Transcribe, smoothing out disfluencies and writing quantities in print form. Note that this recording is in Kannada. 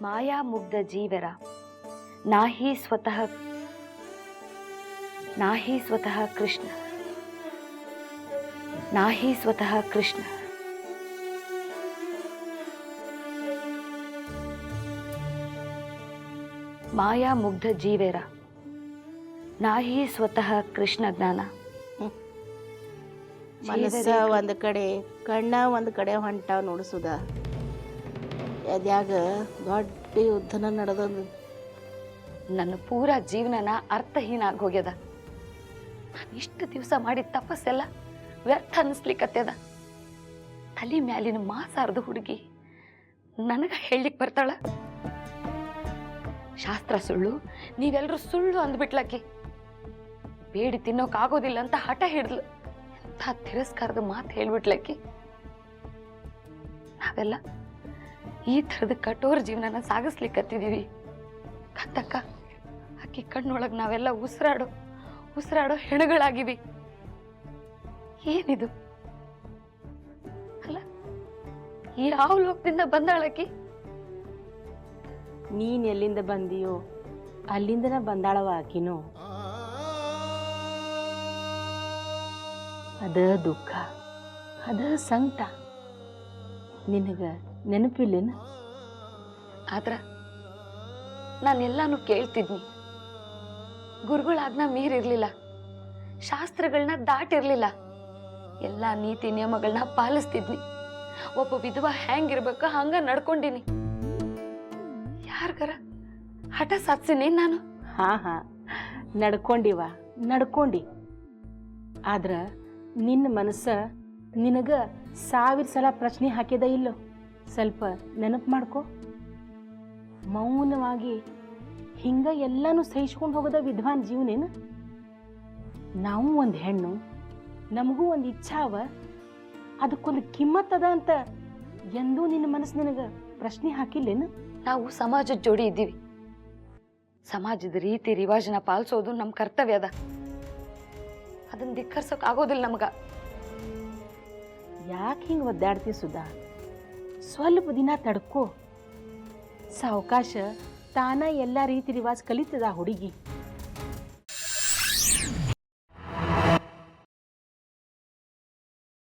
ಮಾಯಾ ಮುಗ್ಧ ಜೀವರ ನಾಹಿ ಸ್ವತಃ ಕೃಷ್ಣ ನಾಹಿ ಸ್ವತಃ ಕೃಷ್ಣ ಮಾಯಾ ಮುಗ್ಧ ಜೀವೇರ ನಾಹಿ ಸ್ವತಃ ಕೃಷ್ಣ ಜ್ಞಾನ. ಮನಸ್ಸ ಒಂದು ಕಡೆ ಕಣ್ಣ ಒಂದು ಕಡೆ ಹೊಂಟಾವ್ ನೋಡಿಸುದ ಅದ್ಯಾಗ ದೊಡ್ಡ ಯುದ್ಧನ ನಡೆದದು. ನನ್ನ ಪೂರ ಜೀವನನ ಅರ್ಥಹೀನ ಆಗಿ ಹೋಗ್ಯದ. ನಾನು ಇಷ್ಟು ದಿವಸ ಮಾಡಿದ ತಪಸ್ಸೆಲ್ಲ ವ್ಯರ್ಥ ಅನ್ನಿಸ್ಲಿಕ್ಕತ್ತದ. ತಲೆ ಮ್ಯಾಲಿನ ಮಾಸಾರ್ದ ಹುಡುಗಿ ನನಗ ಹೇಳಲಿಕ್ಕೆ ಬರ್ತಾಳ. ಶಾಸ್ತ್ರ ಸುಳ್ಳು, ನೀವೆಲ್ಲರೂ ಸುಳ್ಳು ಅಂದ್ಬಿಟ್ಲಕ್ಕೆ. ಬೇಡಿ ತಿನ್ನೋಕಾಗೋದಿಲ್ಲ ಅಂತ ಹಠ ಹಿಡಿದ್ಲು. ಎಂಥ ತಿರಸ್ಕಾರದ ಮಾತು ಹೇಳ್ಬಿಟ್ಲಕ್ಕೆ. ನಾವೆಲ್ಲ ಈ ಥರದ ಕಠೋರ ಜೀವನನ ಸಾಗಿಸ್ಲಿಕ್ಕತ್ತಿದೀವಿ. ಕತ್ತಕ್ಕ ಅಕ್ಕಿ ಕಣ್ಣೊಳಗೆ ನಾವೆಲ್ಲ ಉಸಿರಾಡೋ ಹೆಣಗಳಾಗಿವಿ. ಏನಿದು ಅಲ್ಲ, ಯಾವ ಲೋಕದಿಂದ ಬಂದಾಳಕ್ಕಿ? ನೀನ್ ಎಲ್ಲಿಂದ ಬಂದಿಯೋ ಅಲ್ಲಿಂದನ ಬಂದಾಳವ ಆಕಿನು. ಅದ ದುಃಖ, ಅದ ಸಂಕಟ ನಿನಗ ನೆನಪಿಲ್ಲೇನ? ಆದ್ರ ನಾನೆಲ್ಲಾನು ಕೇಳ್ತಿದ್ನಿ. ಗುರುಗಳಾಗ್ನ ಮೀರಿರ್ಲಿಲ್ಲ, ಶಾಸ್ತ್ರಗಳನ್ನ ದಾಟಿರ್ಲಿಲ್ಲ, ಎಲ್ಲಾ ನೀತಿ ನಿಯಮಗಳನ್ನ ಪಾಲಿಸ್ತಿದ್ನಿ. ಒಬ್ಬ ವಿಧವಾ ಹೆಂಗಿರ್ಬೇಕ ಹಂಗ ನಡ್ಕೊಂಡಿನಿ. ಯಾರ್ಗಾರ ಹಠ ಸಾಧಿಸಿನಿ ನಾನು? ಹಾ ನಡ್ಕೊಂಡಿ. ಆದ್ರ ನಿನ್ನ ಮನಸ್ಸ ನಿನಗ 1000 ಸಲ ಪ್ರಶ್ನೆ ಹಾಕಿದ ಇಲ್ಲೋ? ಸ್ವಲ್ಪ ನೆನಪು ಮಾಡ್ಕೊ. ಮೌನವಾಗಿ ಹಿಂಗ ಎಲ್ಲಾನು ಸಹಿಸ್ಕೊಂಡು ಹೋಗೋದ ವಿದ್ವಾನ್ ಜೀವನೇನು? ನಾವು ಒಂದು ಹೆಣ್ಣು, ನಮಗೂ ಒಂದು ಇಚ್ಛಾವ, ಅದಕ್ಕೊಂದು ಕಿಮ್ಮತ್ತದ ಅಂತ ಎಂದೂ ನಿನ್ನ ಮನಸ್ಸು ನಿನಗ ಪ್ರಶ್ನೆ ಹಾಕಿಲ್ಲೇನು? ನಾವು ಸಮಾಜದ ಜೋಡಿ ಇದ್ದೀವಿ. ಸಮಾಜದ ರೀತಿ ರಿವಾಜನ ಪಾಲಿಸೋದು ನಮ್ಮ ಕರ್ತವ್ಯ ಅದ. ಅದನ್ನ ಧಿಕ್ಕರ್ಸೋಕ್ ಆಗೋದಿಲ್ಲ ನಮಗ. ಯಾಕೆ ಹಿಂಗೆ ಒದ್ದಾಡ್ತಿ ಸುಧಾ? ಸ್ವಲ್ಪ ದಿನ ತಡ್ಕೋ. ಸಾವಕಾಶ ತಾನ ಎಲ್ಲ ರೀತಿ ರಿವಾಜ್ ಕಲಿತದ ಹುಡುಗಿ.